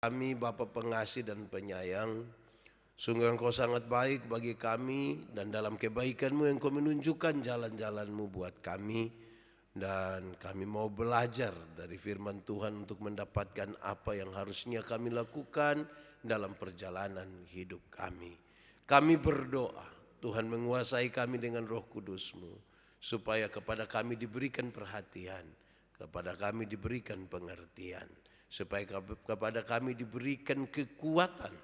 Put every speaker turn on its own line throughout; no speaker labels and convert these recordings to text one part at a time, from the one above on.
Kami Bapa pengasih dan penyayang, sungguh Engkau sangat baik bagi kami, dan dalam kebaikan-Mu Engkau menunjukkan jalan-jalan-Mu buat kami, dan kami mau belajar dari firman Tuhan untuk mendapatkan apa yang harusnya kami lakukan dalam perjalanan hidup kami. Kami berdoa Tuhan menguasai kami dengan Roh Kudus-Mu, supaya kepada kami diberikan perhatian, kepada kami diberikan pengertian, supaya kepada kami diberikan kekuatan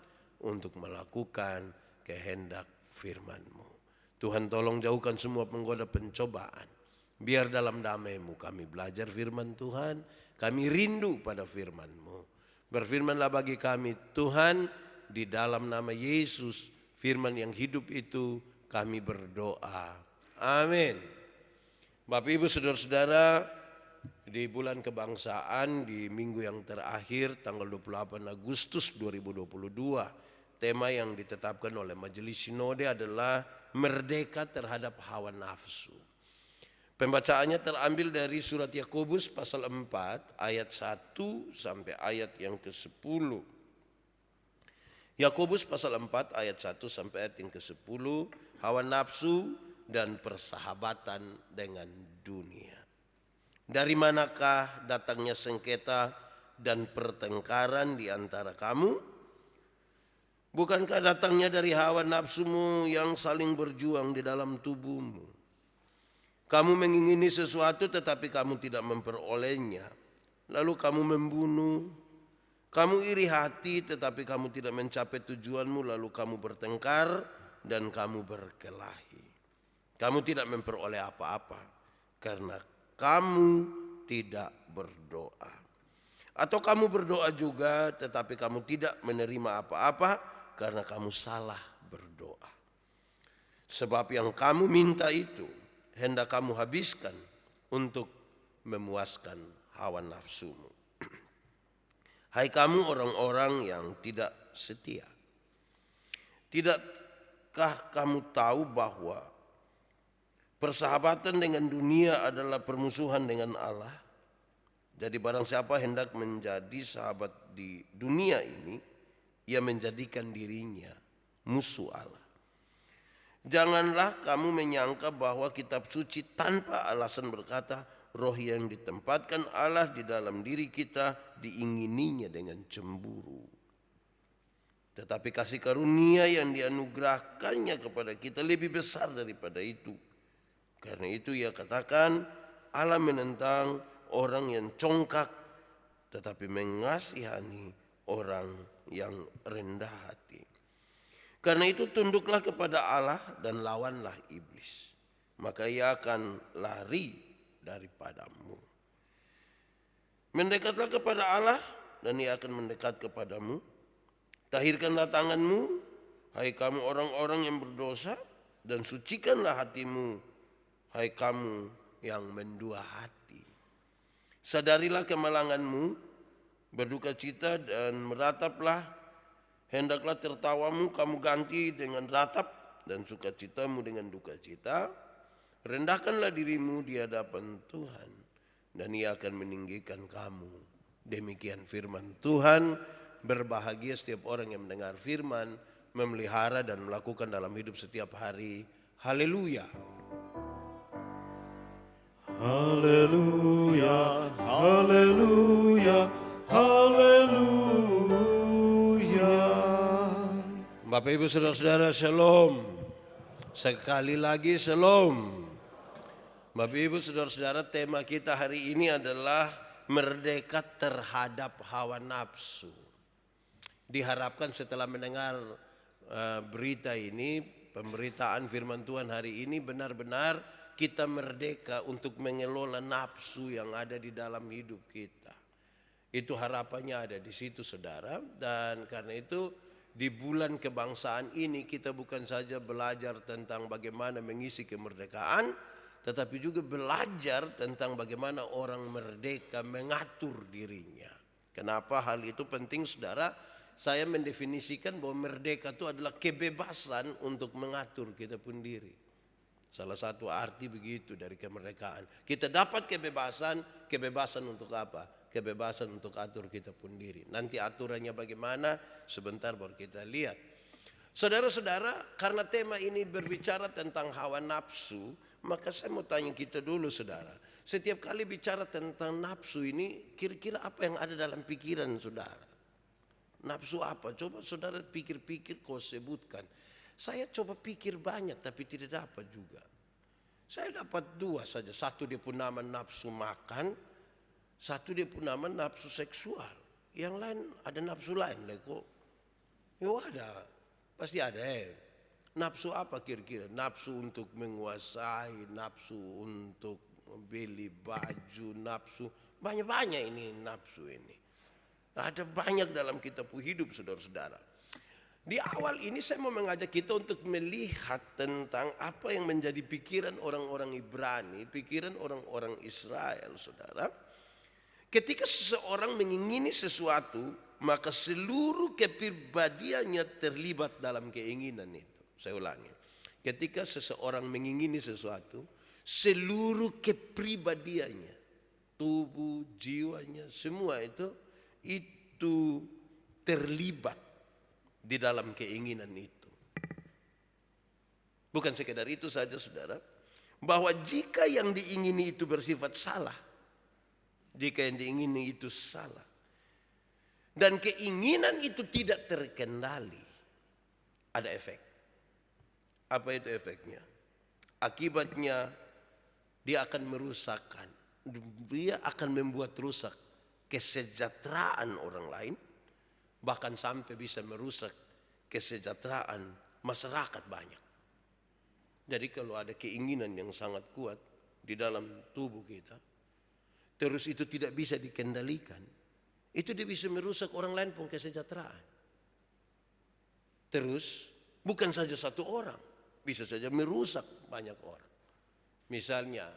untuk melakukan kehendak firman-Mu. Tuhan, tolong jauhkan semua penggoda pencobaan. Biar dalam damai-Mu kami belajar firman Tuhan, kami rindu pada firman-Mu. Berfirmanlah bagi kami Tuhan, di dalam nama Yesus, firman yang hidup itu kami berdoa. Amin. Bapak Ibu Saudara-saudara, di bulan kebangsaan di minggu yang terakhir tanggal 28 Agustus 2022, tema yang ditetapkan oleh Majelis Sinode adalah merdeka terhadap hawa nafsu. Pembacaannya terambil dari surat Yakobus pasal 4 ayat 1 sampai ayat yang ke-10. Yakobus pasal 4 ayat 1 sampai ayat yang ke-10, hawa nafsu dan persahabatan dengan dunia. Dari manakah datangnya sengketa dan pertengkaran di antara kamu? Bukankah datangnya dari hawa nafsumu yang saling berjuang di dalam tubuhmu? Kamu mengingini sesuatu tetapi kamu tidak memperolehnya, lalu kamu membunuh. Kamu iri hati tetapi kamu tidak mencapai tujuanmu, lalu kamu bertengkar dan kamu berkelahi. Kamu tidak memperoleh apa-apa karena kamu tidak berdoa. Atau kamu berdoa juga tetapi kamu tidak menerima apa-apa karena kamu salah berdoa. Sebab yang kamu minta itu hendak kamu habiskan untuk memuaskan hawa nafsumu. Hai kamu orang-orang yang tidak setia, tidakkah kamu tahu bahwa persahabatan dengan dunia adalah permusuhan dengan Allah? Jadi barang siapa hendak menjadi sahabat di dunia ini, ia menjadikan dirinya musuh Allah. Janganlah kamu menyangka bahwa kitab suci tanpa alasan berkata, roh yang ditempatkan Allah di dalam diri kita diingininya dengan cemburu. Tetapi kasih karunia yang dianugerahkannya kepada kita lebih besar daripada itu. Karena itu ia katakan, Allah menentang orang yang congkak tetapi mengasihani orang yang rendah hati. Karena itu tunduklah kepada Allah dan lawanlah iblis, maka ia akan lari daripadamu. Mendekatlah kepada Allah dan ia akan mendekat kepadamu. Tahirkanlah tanganmu, hai kamu orang-orang yang berdosa, dan sucikanlah hatimu, hai kamu yang mendua hati. Sadarilah kemalanganmu, berduka cita dan merataplah. Hendaklah tertawamu kamu ganti dengan ratap dan sukacitamu dengan duka cita. Rendahkanlah dirimu di hadapan Tuhan dan ia akan meninggikan kamu. Demikian firman Tuhan. Berbahagia setiap orang yang mendengar firman, memelihara dan melakukan dalam hidup setiap hari. Haleluya.
Haleluya, haleluya, haleluya.
Bapak Ibu Saudara-saudara, shalom. Sekali lagi shalom. Bapak Ibu Saudara-saudara, tema kita hari ini adalah merdeka terhadap hawa nafsu. Diharapkan setelah mendengar berita ini, pemberitaan firman Tuhan hari ini, benar-benar kita merdeka untuk mengelola nafsu yang ada di dalam hidup kita. Itu harapannya ada di situ, saudara. Dan karena itu di bulan kebangsaan ini kita bukan saja belajar tentang bagaimana mengisi kemerdekaan, tetapi juga belajar tentang bagaimana orang merdeka mengatur dirinya. Kenapa hal itu penting, saudara? Saya mendefinisikan bahwa merdeka itu adalah kebebasan untuk mengatur kita pun diri. Salah satu arti begitu dari kemerdekaan. Kita dapat kebebasan untuk apa? kebebasan untuk atur kita pun diri. Nanti aturannya bagaimana, sebentar baru kita lihat. Saudara-saudara, karena tema ini berbicara tentang hawa nafsu, maka saya mau tanya kita dulu saudara. Setiap kali bicara tentang nafsu ini, kira-kira apa yang ada dalam pikiran saudara? Nafsu apa? Coba saudara pikir-pikir, kau sebutkan. Saya coba pikir banyak tapi tidak dapat juga. Saya dapat dua saja. Satu dia pun nama nafsu makan, satu dia pun nama nafsu seksual. Yang lain ada nafsu lain leko. Yo ada, pasti ada. Nafsu apa kira-kira? Nafsu untuk menguasai, nafsu untuk beli baju, nafsu. Banyak-banyak ini nafsu ini. Ada banyak dalam kitab hidup saudara-saudara. Di awal ini saya mau mengajak kita untuk melihat tentang apa yang menjadi pikiran orang-orang Ibrani, pikiran orang-orang Israel, saudara. Ketika seseorang mengingini sesuatu, maka seluruh kepribadiannya terlibat dalam keinginan itu. Saya ulangi. Ketika seseorang mengingini sesuatu, seluruh kepribadiannya, tubuh, jiwanya, semua itu terlibat di dalam keinginan itu. Bukan sekedar itu saja saudara, bahwa jika yang diingini itu bersifat salah, jika yang diingini itu salah, dan keinginan itu tidak terkendali, ada efek. Apa itu efeknya? Akibatnya dia akan merusakkan, dia akan membuat rusak kesejahteraan orang lain, bahkan sampai bisa merusak kesejahteraan masyarakat banyak. Jadi kalau ada keinginan yang sangat kuat di dalam tubuh kita, terus itu tidak bisa dikendalikan, itu dia bisa merusak orang lain pun kesejahteraan. Terus bukan saja satu orang, bisa saja merusak banyak orang. Misalnya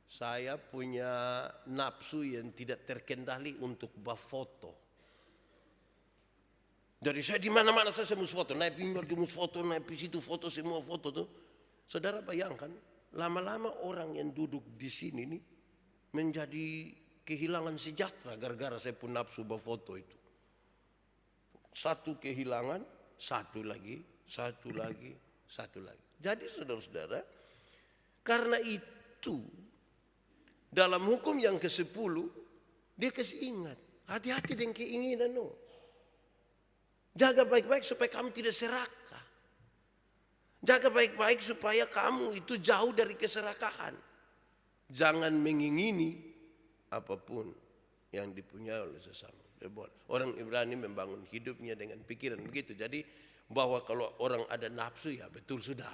saya punya nafsu yang tidak terkendali untuk berfoto. Jadi saya di mana-mana saya mau foto, naik mimbar cuma foto, naik di situ foto, semua foto tuh. Saudara bayangkan, lama-lama orang yang duduk di sini nih menjadi kehilangan sejahtera gara-gara saya pun nafsu berfoto itu. Satu kehilangan, satu lagi, satu lagi, satu lagi. Jadi saudara-saudara, karena itu dalam hukum yang ke-10 dia kasih ingat, hati-hati dengan keinginan no. Jaga baik-baik supaya kamu tidak serakah. Jaga baik-baik supaya kamu itu jauh dari keserakahan. Jangan mengingini apapun yang dipunyai oleh sesama. Orang Ibrani membangun hidupnya dengan pikiran begitu. Jadi bahwa kalau orang ada nafsu ya betul sudah.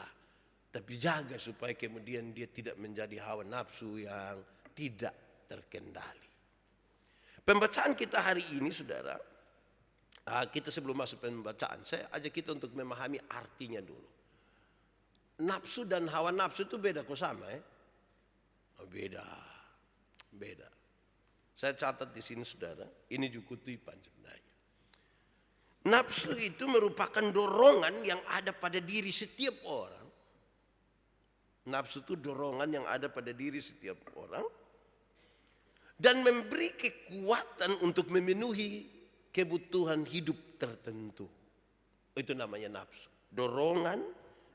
Tapi jaga supaya kemudian dia tidak menjadi hawa nafsu yang tidak terkendali. Pembacaan kita hari ini saudara, kita sebelum masuk pembacaan, saya ajak kita untuk memahami artinya dulu. Nafsu dan hawa nafsu itu beda kok sama ya? Oh, beda. Saya catat di sini saudara, ini juga kutipan sebenarnya. Nafsu itu merupakan dorongan yang ada pada diri setiap orang. Nafsu itu dorongan yang ada pada diri setiap orang. Dan memberi kekuatan untuk memenuhi kebutuhan hidup tertentu. Itu namanya nafsu. Dorongan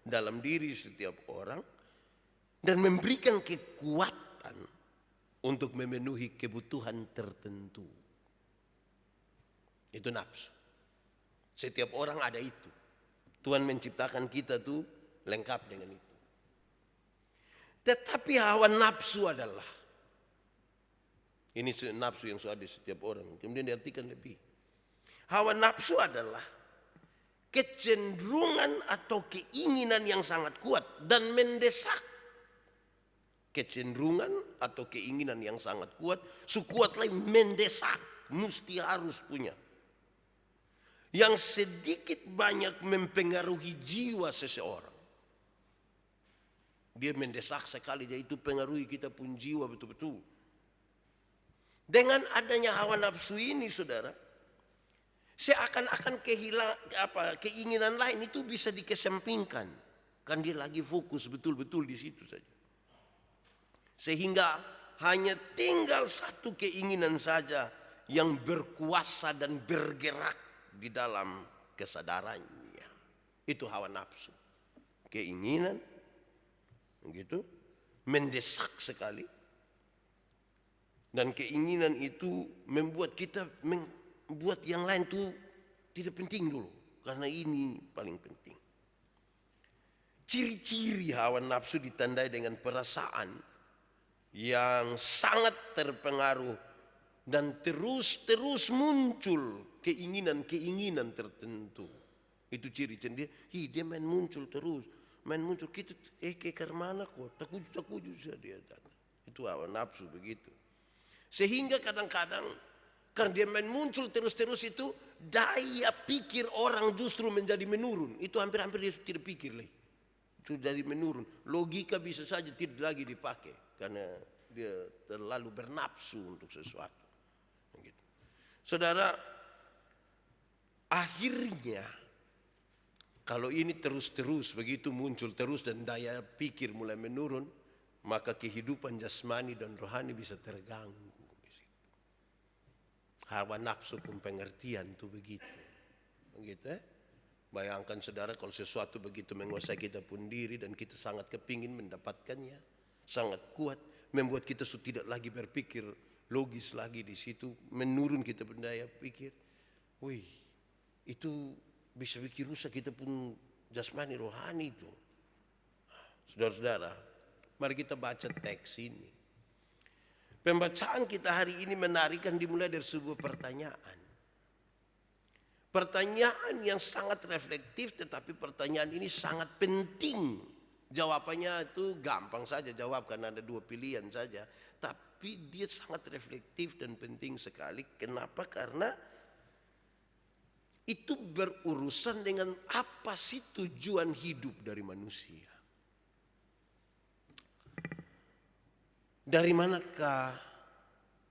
dalam diri setiap orang dan memberikan kekuatan untuk memenuhi kebutuhan tertentu. Itu nafsu. Setiap orang ada itu. Tuhan menciptakan kita tuh lengkap dengan itu. Tetapi hawa nafsu adalah, ini nafsu yang sudah ada setiap orang, kemudian diartikan lebih. Hawa nafsu adalah kecenderungan atau keinginan yang sangat kuat dan mendesak. Kecenderungan atau keinginan yang sangat kuat, sekuat lain mendesak, mesti harus punya. Yang sedikit banyak mempengaruhi jiwa seseorang. Dia mendesak sekali, jadi itu pengaruhi kita pun jiwa betul-betul. Dengan adanya hawa nafsu ini saudara, seakan-akan keinginan lain itu bisa dikesampingkan. Kan dia lagi fokus betul-betul di situ saja. Sehingga hanya tinggal satu keinginan saja yang berkuasa dan bergerak di dalam kesadarannya. Itu hawa nafsu. Keinginan, gitu, mendesak sekali. Dan keinginan itu membuat kita membuat yang lain itu tidak penting dulu. Karena ini paling penting. Ciri-ciri hawa nafsu ditandai dengan perasaan yang sangat terpengaruh dan terus muncul keinginan-keinginan tertentu. Itu ciri-ciri dia main muncul terus. Main muncul kita ke mana kok. Takuju saja dia datang. Itu hawa nafsu begitu. Sehingga kadang-kadang karena dia main muncul terus-terus itu, daya pikir orang justru menjadi menurun. Itu hampir-hampir dia tidak pikir lagi. Itu jadi menurun. Logika bisa saja tidak lagi dipakai karena dia terlalu bernafsu untuk sesuatu. Gitu. Saudara, akhirnya kalau ini terus-terus begitu muncul terus dan daya pikir mulai menurun, maka kehidupan jasmani dan rohani bisa terganggu. Hawa nafsu pun pengertian tuh begitu. Begitu. Bayangkan saudara kalau sesuatu begitu menguasai kita pun diri dan kita sangat kepingin mendapatkannya, sangat kuat, membuat kita tidak lagi berpikir logis lagi di situ, menurun kita daya pikir. Wih, itu bisa bikin rusak kita pun jasmani rohani itu. Saudara-saudara, mari kita baca teks ini. Pembacaan kita hari ini menarik kan dimulai dari sebuah pertanyaan. Pertanyaan yang sangat reflektif, tetapi pertanyaan ini sangat penting. Jawabannya itu gampang saja jawab karena ada dua pilihan saja. Tapi dia sangat reflektif dan penting sekali. Kenapa? Karena itu berurusan dengan apa sih tujuan hidup dari manusia. Dari manakah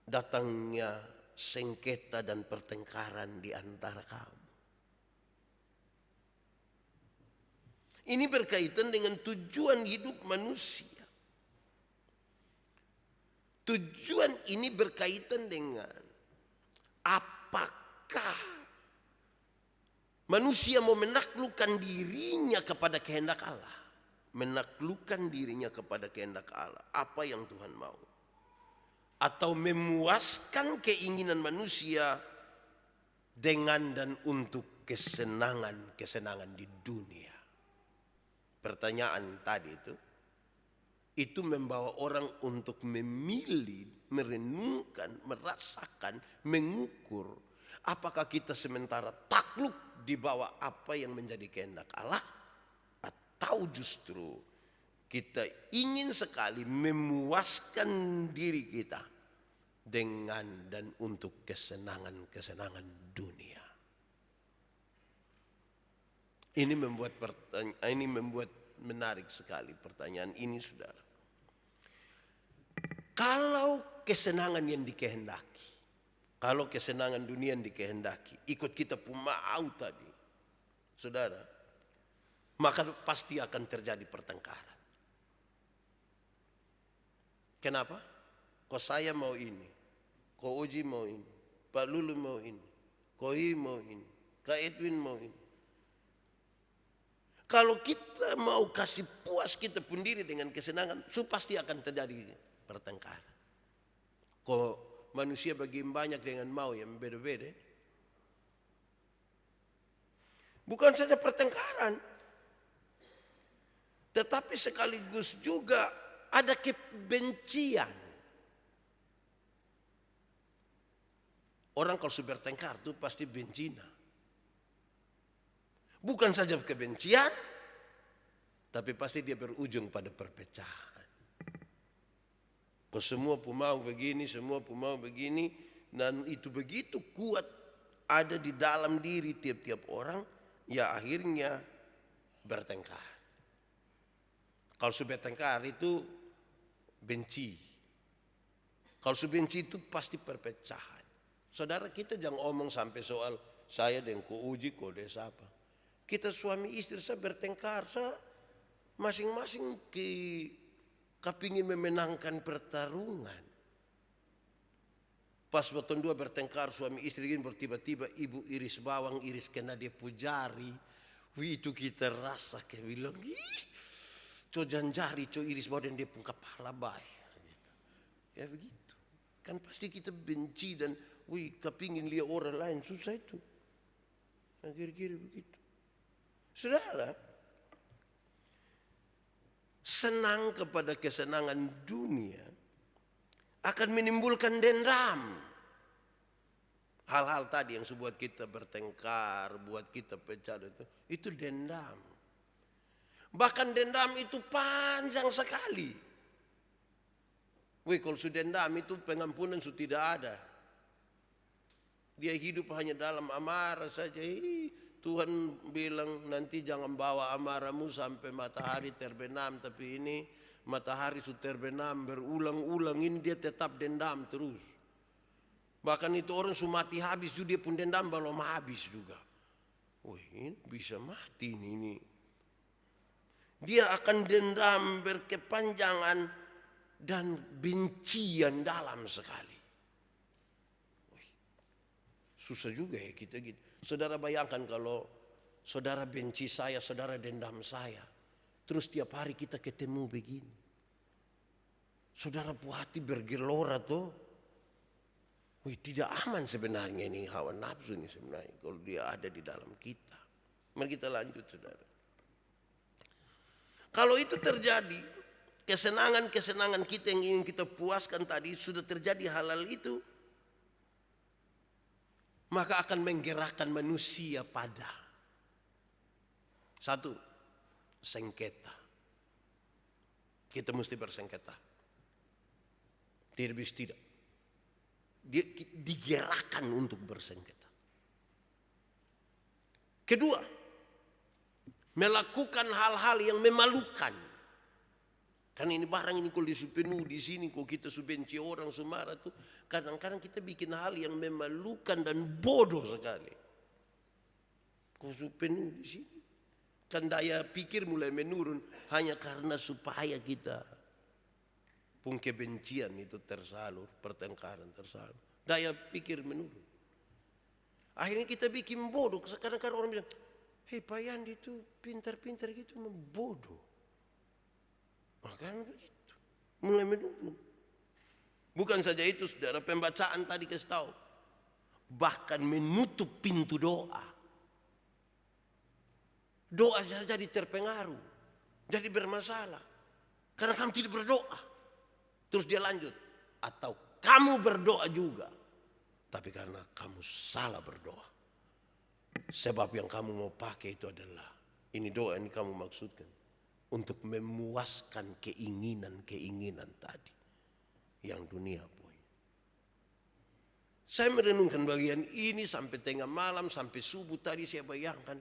datangnya sengketa dan pertengkaran di antara kamu? Ini berkaitan dengan tujuan hidup manusia. Tujuan ini berkaitan dengan apakah manusia mau menaklukkan dirinya kepada kehendak Allah. Menaklukkan dirinya kepada kehendak Allah. Apa yang Tuhan mau. Atau memuaskan keinginan manusia dengan dan untuk kesenangan di dunia. Pertanyaan tadi itu membawa orang untuk memilih, merenungkan, merasakan, mengukur. Apakah kita sementara takluk di bawah apa yang menjadi kehendak Allah? Atau justru kita ingin sekali memuaskan diri kita dengan dan untuk kesenangan dunia. Ini membuat menarik sekali pertanyaan ini, saudara. Kalau kesenangan yang dikehendaki, kalau kesenangan dunia yang dikehendaki, ikut kita pun mau tadi, saudara, maka pasti akan terjadi pertengkaran. Kenapa? Kok saya mau ini, kok Uji mau ini, Pak Lulu mau ini, Koi mau ini, Kak Edwin mau ini. Kalau kita mau kasih puas kita pun diri dengan kesenangan, pasti akan terjadi pertengkaran. Kok manusia bagi banyak dengan mau yang beda-beda. Bukan saja pertengkaran, tetapi sekaligus juga ada kebencian. Orang kalau sudah bertengkar itu pasti bencina. Bukan saja kebencian, tapi pasti dia berujung pada perpecahan. Kau semua pun mau begini, semua pun mau begini, dan itu begitu kuat ada di dalam diri tiap-tiap orang, ya akhirnya bertengkar. Kalau sudah bertengkar itu benci. Kalau sudah benci itu pasti perpecahan. Saudara, kita jangan omong sampai soal saya dengan Ko Uji, Ko Desa apa. Kita suami istri saya bertengkar, saya masing-masing kepingin memenangkan pertarungan. Pas waktu dua bertengkar suami istri gini, tiba-tiba ibu iris bawang, iris kena dia pujari. Wih, itu kita rasa kayak bilang, ih, co janjari, co iris bawang dan dia pun kepala baik. Gitu. Kayak begitu. Kan pasti kita benci dan wih, kepingin lihat orang lain, susah itu. Nah, kira-kira begitu. Saudara, senang kepada kesenangan dunia akan menimbulkan dendam. Hal-hal tadi yang membuat kita bertengkar, buat kita pecah itu dendam. Bahkan dendam itu panjang sekali. Wih, kalau sudah dendam itu pengampunan sudah tidak ada. Dia hidup hanya dalam amarah saja. Tuhan bilang nanti jangan bawa amarahmu sampai matahari terbenam. Tapi ini matahari sudah terbenam berulang-ulang, ini dia tetap dendam terus. Bahkan itu orang sudah mati habis juga dia pun dendam belum habis juga. Wih, ini bisa mati ini. Dia akan dendam berkepanjangan dan bencian dalam sekali. Wih, susah juga ya kita gitu. Saudara bayangkan kalau saudara benci saya, saudara dendam saya. Terus tiap hari kita ketemu begini. Saudara puas hati bergelora tuh. Wih, tidak aman sebenarnya ini hawa nafsu ini sebenarnya. Kalau dia ada di dalam kita. Mari kita lanjut saudara. Kalau itu terjadi, kesenangan-kesenangan kita yang ingin kita puaskan tadi sudah terjadi halal itu. Maka akan menggerakkan manusia pada satu, sengketa. Kita mesti bersengketa. Tidak bisa tidak. Dia digerakkan untuk bersengketa. Kedua, melakukan hal-hal yang memalukan. Kan ini barang ini kalau disupenuh di sini, kalau kita subenci orang Sumara tuh, kadang-kadang kita bikin hal yang memalukan dan bodoh sekali. Kau supenuh di sini, kan daya pikir mulai menurun hanya karena supaya kita pun kebencian itu tersalur, pertengkaran tersalur, daya pikir menurun. Akhirnya kita bikin bodoh. Kadang-kadang orang bilang, hei Pak Yandi itu pintar-pintar gitu, bodoh. Makanya begitu, mulai menurun. Bukan saja itu saudara, pembacaan tadi kasih tahu. Bahkan menutup pintu doa. Doa saja jadi terpengaruh. Jadi bermasalah. Karena kamu tidak berdoa. Terus dia lanjut. Atau kamu berdoa juga. Tapi karena kamu salah berdoa. Sebab yang kamu mau pakai itu adalah. Ini doa yang kamu maksudkan. Untuk memuaskan keinginan-keinginan tadi. Yang dunia punya. Saya merenungkan bagian ini sampai tengah malam, sampai subuh tadi saya bayangkan.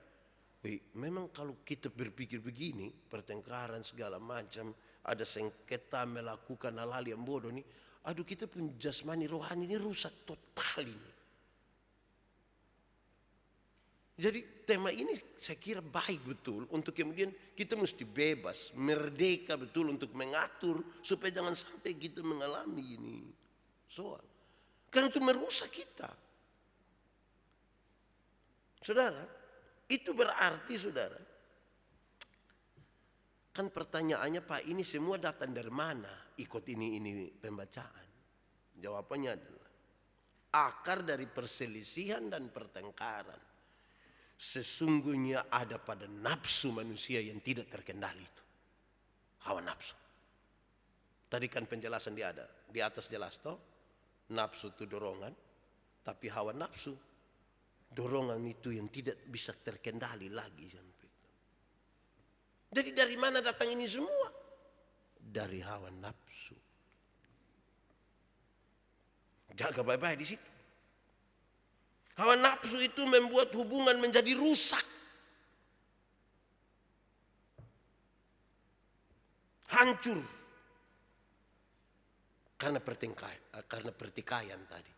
Memang kalau kita berpikir begini, pertengkaran segala macam, ada sengketa melakukan hal-hal yang bodoh nih. Aduh, kita pun jasmani rohani ini rusak total ini. Jadi tema ini saya kira baik betul untuk kemudian kita mesti bebas, merdeka betul untuk mengatur supaya jangan sampai kita mengalami ini soal. Karena itu merusak kita. Saudara, itu berarti saudara, kan pertanyaannya Pak ini semua datang dari mana? Ikut ini pembacaan. Jawabannya adalah akar dari perselisihan dan pertengkaran. Sesungguhnya ada pada nafsu manusia yang tidak terkendali itu. Hawa nafsu. Tadi kan penjelasan dia ada. Di atas jelas toh. Nafsu itu dorongan. Tapi hawa nafsu. Dorongan itu yang tidak bisa terkendali lagi. Jadi dari mana datang ini semua? Dari hawa nafsu. Jaga baik-baik di situ. Hawa nafsu itu membuat hubungan menjadi rusak. Hancur. Karena pertikaian tadi.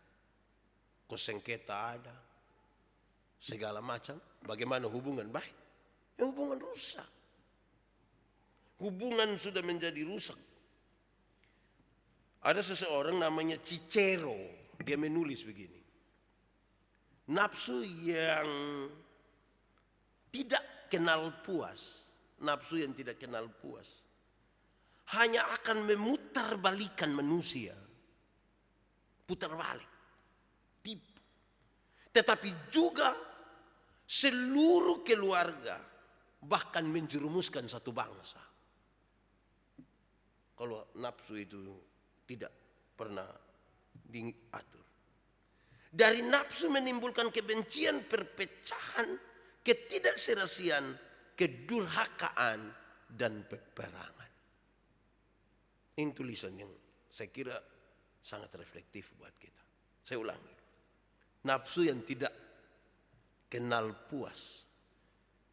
Sengketa ada. Segala macam. Bagaimana hubungan baik? Hubungan rusak. Hubungan sudah menjadi rusak. Ada seseorang namanya Cicero Dia menulis begini. Nafsu yang tidak kenal puas, nafsu yang tidak kenal puas, hanya akan memutarbalikkan manusia. Putar balik, tipu. Tetapi juga seluruh keluarga, bahkan menjerumuskan satu bangsa. Kalau nafsu itu tidak pernah diatur. Dari nafsu menimbulkan kebencian, perpecahan, ketidakserasian, kedurhakaan, dan peperangan. Ini tulisan yang saya kira sangat reflektif buat kita. Saya ulangi. Nafsu yang tidak kenal puas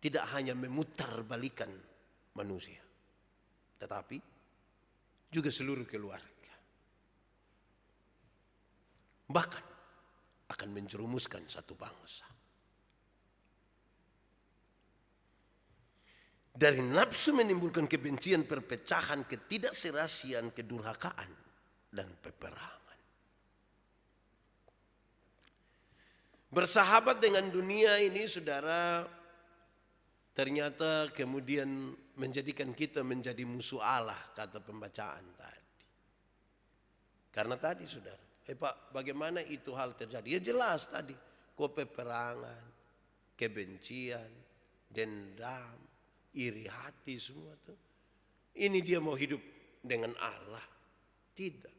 tidak hanya memutarbalikkan manusia, tetapi juga seluruh keluarga. Bahkan akan menjerumuskan satu bangsa. Dari nafsu menimbulkan kebencian, perpecahan, ketidakserasian, kedurhakaan, dan peperangan. Bersahabat dengan dunia ini, saudara, ternyata kemudian menjadikan kita menjadi musuh Allah, kata pembacaan tadi. Karena tadi, saudara, Pak, bagaimana itu hal terjadi? Ya jelas tadi, peperangan, kebencian, dendam, iri hati, semua tuh. Ini dia mau hidup dengan Allah? Tidak.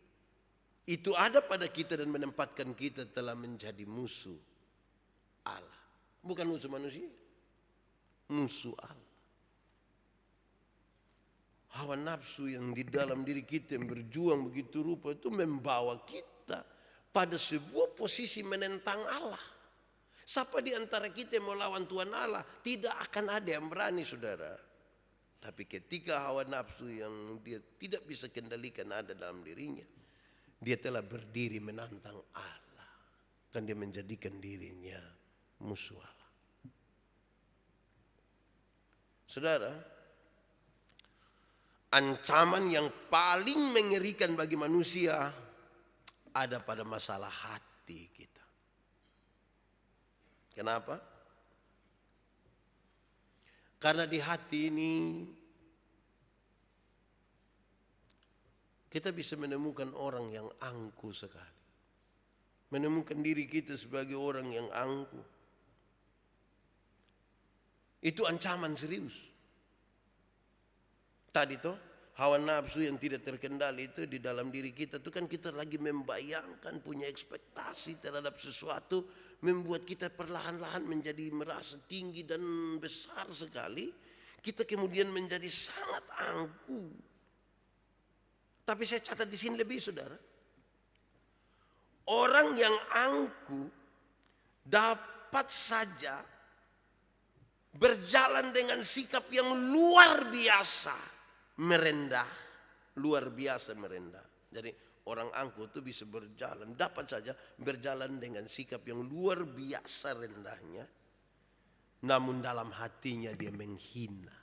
Itu ada pada kita dan menempatkan kita telah menjadi musuh Allah. Bukan musuh manusia, musuh Allah. Hawa nafsu yang di dalam diri kita yang berjuang begitu rupa itu membawa kita pada sebuah posisi menentang Allah. Siapa di antara kita yang melawan Tuhan Allah? Tidak akan ada yang berani, saudara. Tapi ketika hawa nafsu yang dia tidak bisa kendalikan ada dalam dirinya, dia telah berdiri menantang Allah. Kan dia menjadikan dirinya musuh Allah. Saudara, ancaman yang paling mengerikan bagi manusia ada pada masalah hati kita. Kenapa? Karena di hati ini kita bisa menemukan orang yang angkuh sekali. Menemukan diri kita sebagai orang yang angkuh. Itu ancaman serius. Tadi toh, hawa nafsu yang tidak terkendali itu di dalam diri kita itu kan kita lagi membayangkan, punya ekspektasi terhadap sesuatu, membuat kita perlahan-lahan menjadi merasa tinggi dan besar sekali. Kita kemudian menjadi sangat angkuh. Tapi saya catat di sini lebih, saudara. Orang yang angkuh dapat saja berjalan dengan sikap yang luar biasa merendah, luar biasa merendah. Jadi orang angkuh itu bisa berjalan, dapat saja berjalan dengan sikap yang luar biasa rendahnya, namun dalam hatinya dia menghina.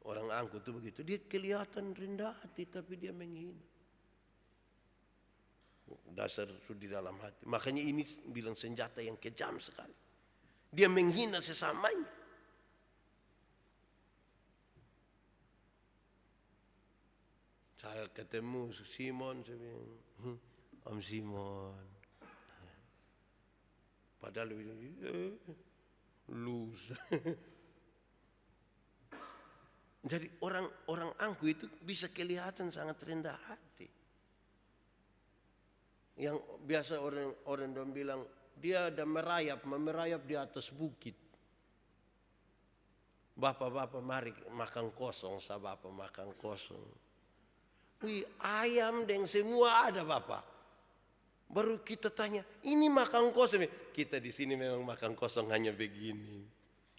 Orang angkuh itu begitu, dia kelihatan rendah hati tapi dia menghina. Dasar sudah di dalam hati. Makanya ini bilang senjata yang kejam sekali. Dia menghina sesamanya. Saya ketemu Simon, saya bilang, Om Simon. Padahal dia bilang, lusa. Jadi orang angkuh itu bisa kelihatan sangat rendah hati. Yang biasa orang bilang dia ada merayap di atas bukit. Bapak-bapak mari makan kosong, sa bapak makan kosong. Wih, ayam dan semua ada bapak. Baru kita tanya, ini makan kosong? Kita di sini memang makan kosong hanya begini.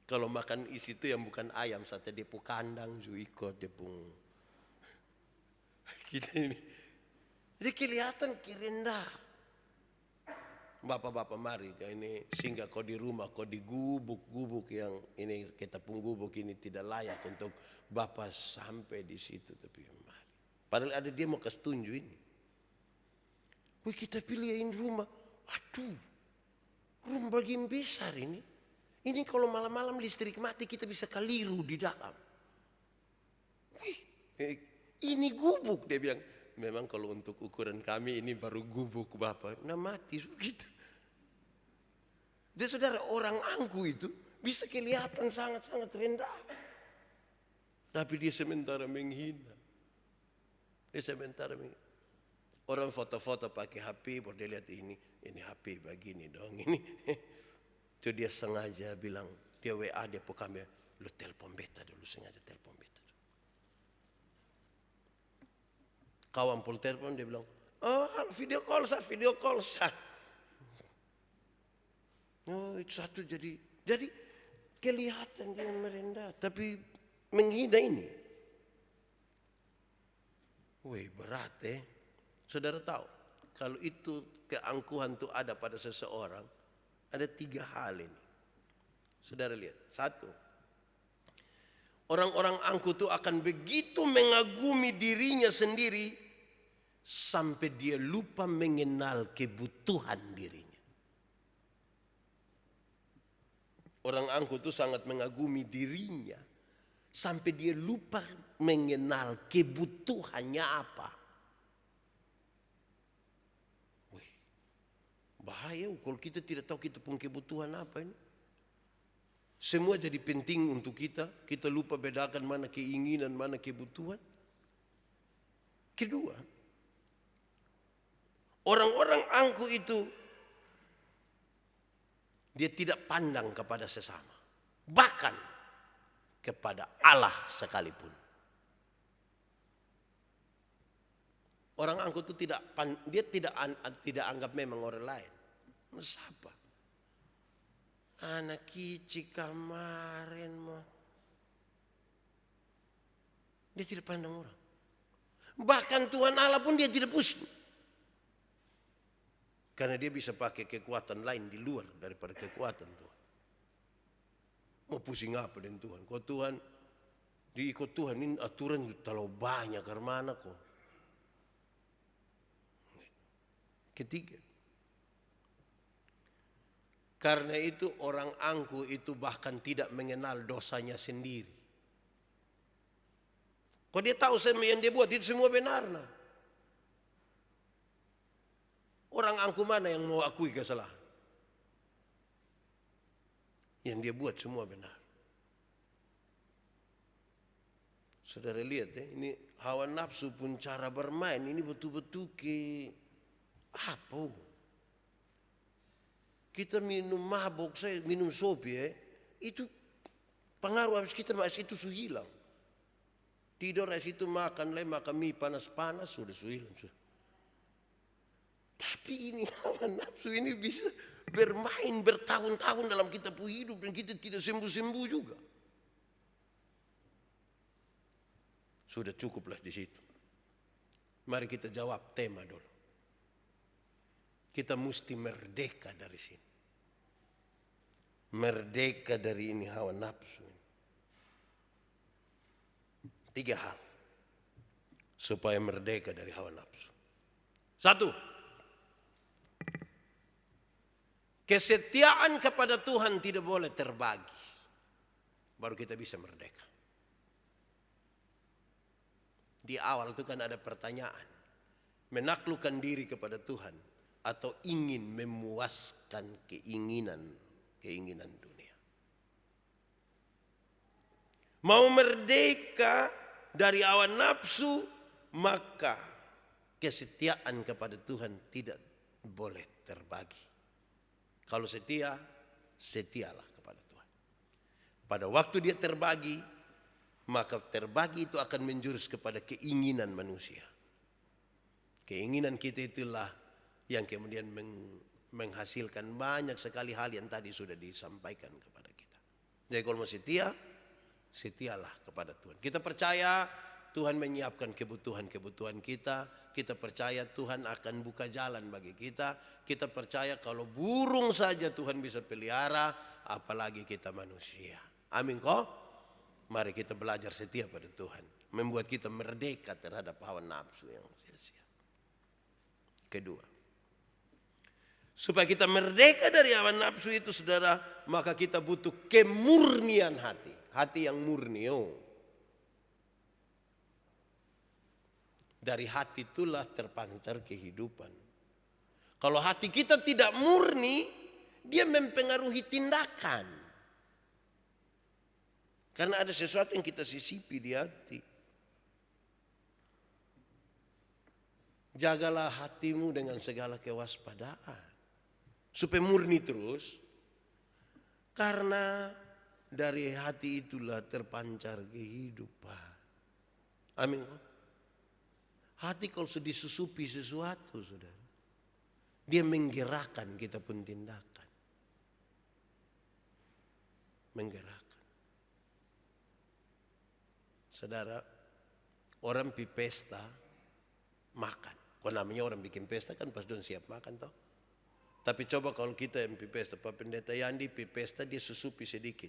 Kalau makan isi itu yang bukan ayam, sate depu kandang, ikut depung. Kita ini, jadi kelihatan rendah. Bapak-bapak mari, ini singgah kau di rumah, kau di gubuk-gubuk yang ini kita pun gubuk ini tidak layak untuk bapak sampai di situ, tapi mari. Padahal ada dia mau kasih tunjuk ini. Wih, kita pilihin rumah. Aduh, rumah bagian besar ini. Ini kalau malam-malam listrik mati kita bisa keliru di dalam. Wih, ini gubuk, dia bilang. Memang kalau untuk ukuran kami ini baru gubuk Bapak. Nah mati gitu. Jadi saudara, orang angku itu bisa kelihatan sangat-sangat rendah. Tapi dia sementara menghina. Dia sementara menghina. Orang foto-foto pakai HP, baru dia lihat ini HP begini dong ini. Itu dia sengaja bilang, dia WA, dia pokame, lu telepon beta dulu, sengaja telepon beta. Kawan pun telepon, dia bilang, oh video call sah. Oh itu satu jadi kelihatan dia merendah, tapi menghina ini. Wih berat Saudara tahu, kalau itu keangkuhan itu ada pada seseorang, ada 3 hal ini. Saudara lihat, 1. Orang-orang angkuh itu akan begitu mengagumi dirinya sendiri, sampai dia lupa mengenal kebutuhan dirinya. Orang angkuh itu sangat mengagumi dirinya, sampai dia lupa mengenal kebutuhannya apa. Bahaya kalau kita tidak tahu kita punya kebutuhan apa ini. Semua jadi penting untuk kita. Kita lupa bedakan mana keinginan, mana kebutuhan. Kedua, orang-orang angkuh itu dia tidak pandang kepada sesama. Bahkan kepada Allah sekalipun. Orang angkuh itu dia tidak anggap memang orang lain. Siapa? Anak kicik kemarin mah. Dia tidak pandang orang. Bahkan Tuhan Allah pun dia tidak pusing. Karena dia bisa pakai kekuatan lain di luar daripada kekuatan Tuhan. Mau pusing apa dengan Tuhan? Kau Tuhan, diikut Tuhan ini aturan terlalu banyak karena kok. Ketiga, karena itu orang angkuh itu bahkan tidak mengenal dosanya sendiri. Kok dia tahu semua yang dia buat itu semua benar. Nah. Orang angkuh mana yang mau akui kesalahan? Yang dia buat semua benar. Saudara lihat ini hawa nafsu pun cara bermain ini betul-betul apa? Kita minum mabok, saya minum sopi itu pengaruh habis kita masih itu hilang. Tidur habis itu makan mie panas-panas sudah hilang. Tapi ini hawa nafsu ini bisa bermain bertahun-tahun dalam kita punya hidup dan kita tidak sembuh-sembuh juga. Sudah cukuplah di situ. Mari kita jawab tema dulu. Kita mesti merdeka dari sini. Merdeka dari ini hawa nafsu. 3 hal. Supaya merdeka dari hawa nafsu. 1. Kesetiaan kepada Tuhan tidak boleh terbagi. Baru kita bisa merdeka. Di awal itu kan ada pertanyaan. Menaklukkan diri kepada Tuhan. Atau ingin memuaskan keinginan dunia. Mau merdeka dari hawa nafsu, maka kesetiaan kepada Tuhan tidak boleh terbagi. Kalau setia, setialah kepada Tuhan. Pada waktu dia terbagi, maka terbagi itu akan menjurus kepada keinginan manusia. Keinginan kita itulah yang kemudian menghasilkan banyak sekali hal yang tadi sudah disampaikan kepada kita. Jadi kalau mau setia, setialah kepada Tuhan. Kita percaya Tuhan menyiapkan kebutuhan-kebutuhan kita. Kita percaya Tuhan akan buka jalan bagi kita. Kita percaya kalau burung saja Tuhan bisa pelihara, apalagi kita manusia. Amin kok? Mari kita belajar setia pada Tuhan. Membuat kita merdeka terhadap hawa nafsu yang sia-sia. Kedua, Supaya kita merdeka dari hawa nafsu itu saudara, maka kita butuh kemurnian hati. Hati yang murni. Dari hati itulah terpancar kehidupan. Kalau hati kita tidak murni, dia mempengaruhi tindakan. Karena ada sesuatu yang kita sisipi di hati. Jagalah hatimu dengan segala kewaspadaan. Supaya murni terus. Karena dari hati itulah terpancar kehidupan. Amin. Hati kalau sudah disusupi sesuatu, saudara, dia menggerakkan kita pun tindakan. Menggerakkan. Saudara, orang pi pesta makan. Kalau namanya orang bikin pesta kan pas don siap makan toh. Tapi coba kalau kita yang pi pesta, Pak Pendeta Yandi pi pesta dia susupi sedikit.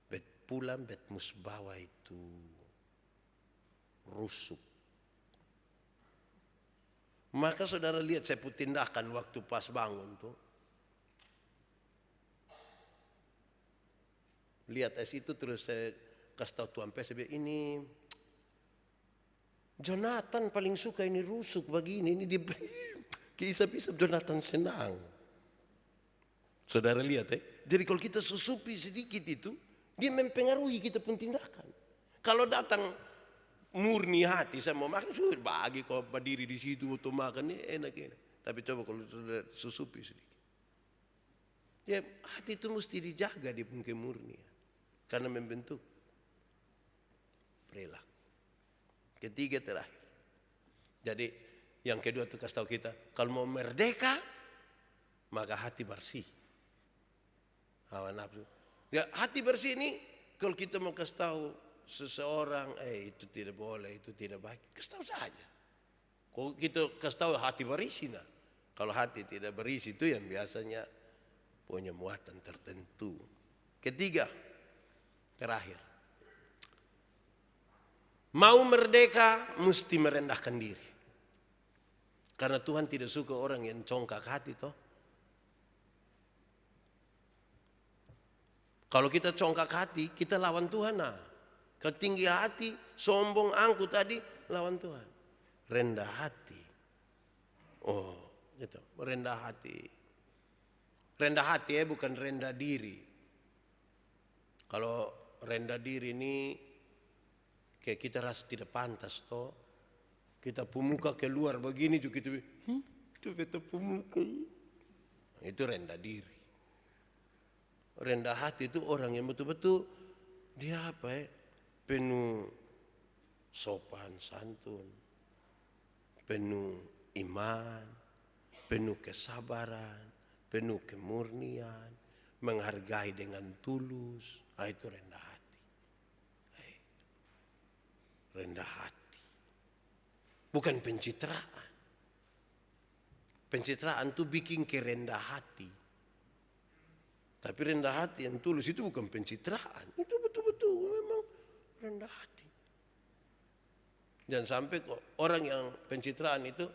Bet pulang bet musbawa itu rusuk. Maka saudara lihat saya pun tindakan waktu pas bangun tuh. Lihat es itu terus saya kasih tahu Tuan Pes, saya bilang, ini Jonathan paling suka ini rusuk begini, ini dia kisah-kisah Jonathan senang. Saudara lihat jadi kalau kita susupi sedikit itu, dia mempengaruhi kita pun tindakan. Kalau datang murni hati, saya mau makan, sudah bagi kau berdiri di situ untuk makan, ini enak. Tapi coba kalau sudah susupi sedikit. Ya hati itu mesti dijaga di punya kemurnian. Karena membentuk perilaku. Ketiga terakhir. Jadi yang kedua itu kasih tahu kita, kalau mau merdeka, maka hati bersih. Hawa nafsu. Ya hati bersih ini, kalau kita mau kasih tahu seseorang, itu tidak boleh, itu tidak baik, kasih tahu saja. Kalau kita kasih tahu hati berisi, nah. Kalau hati tidak berisi itu yang biasanya punya muatan tertentu. Ketiga, terakhir. Mau merdeka mesti merendahkan diri. Karena Tuhan tidak suka orang yang congkak hati toh. Kalau kita congkak hati, kita lawan Tuhan nah. Ketinggi hati, sombong, angkuh tadi, lawan Tuhan. Rendah hati. Oh, gitu. Rendah hati. Rendah hati bukan rendah diri. Kalau rendah diri ini kayak kita rasa tidak pantas toh. Kita pemuka keluar begini juga itu beta pemuka. Itu rendah diri. Rendah hati itu orang yang betul-betul dia penuh sopan santun, penuh iman, penuh kesabaran, penuh kemurnian, menghargai dengan tulus. Itu rendah hati. Rendah hati. Bukan pencitraan. Pencitraan itu bikin kerendah hati. Tapi rendah hati yang tulus itu bukan pencitraan. Itu betul-betul memang rendah hati. Dan sampai kok orang yang pencitraan itu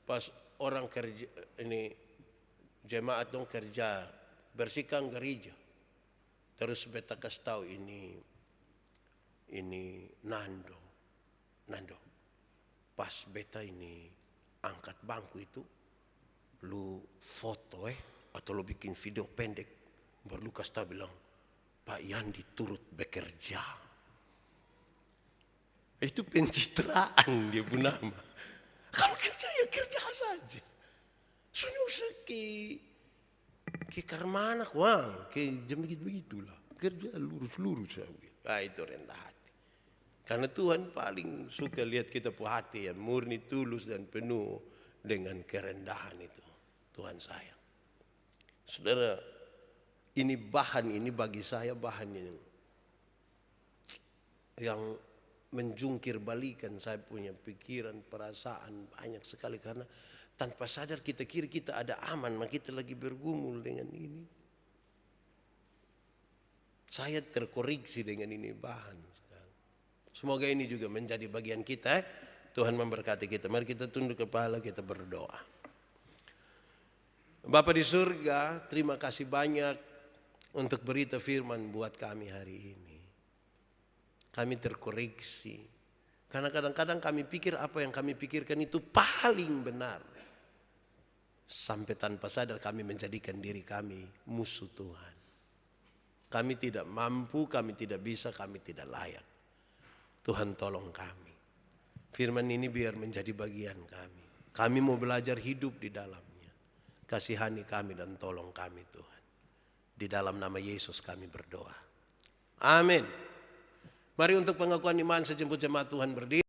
pas orang kerja ini jemaat dong kerja bersihkan gereja. Terus beta kasih tahu ini Nando. Pas beta ini angkat bangku itu, lu foto atau lu bikin video pendek, baru lu kasih tahu bilang, Pak Yandi turut bekerja. Itu pencitraan dia pun nama. Kalau kerja ya kerja saja. Soalnya usah ke karmana kuang, ke jam begitulah. Kerja lurus-lurus. Itu rendah hati. Karena Tuhan paling suka lihat kita punya hati yang murni, tulus dan penuh dengan kerendahan itu. Tuhan sayang. Saudara, ini bagi saya bahan yang menjungkir balikan saya punya pikiran, perasaan banyak sekali. Karena tanpa sadar kita kira kita ada aman, maka kita lagi bergumul dengan ini. Saya terkoreksi dengan ini bahan. Semoga ini juga menjadi bagian kita. Tuhan memberkati kita. Mari kita tunduk kepala, kita berdoa. Bapa di surga, terima kasih banyak untuk berita firman buat kami hari ini. Kami terkoreksi. Karena kadang-kadang kami pikir apa yang kami pikirkan itu paling benar. Sampai tanpa sadar kami menjadikan diri kami musuh Tuhan. Kami tidak mampu, kami tidak bisa, kami tidak layak. Tuhan tolong kami. Firman ini biar menjadi bagian kami. Kami mau belajar hidup di dalamnya. Kasihani kami dan tolong kami Tuhan. Di dalam nama Yesus kami berdoa. Amin. Mari untuk pengakuan iman sejemput jemaat Tuhan berdiri.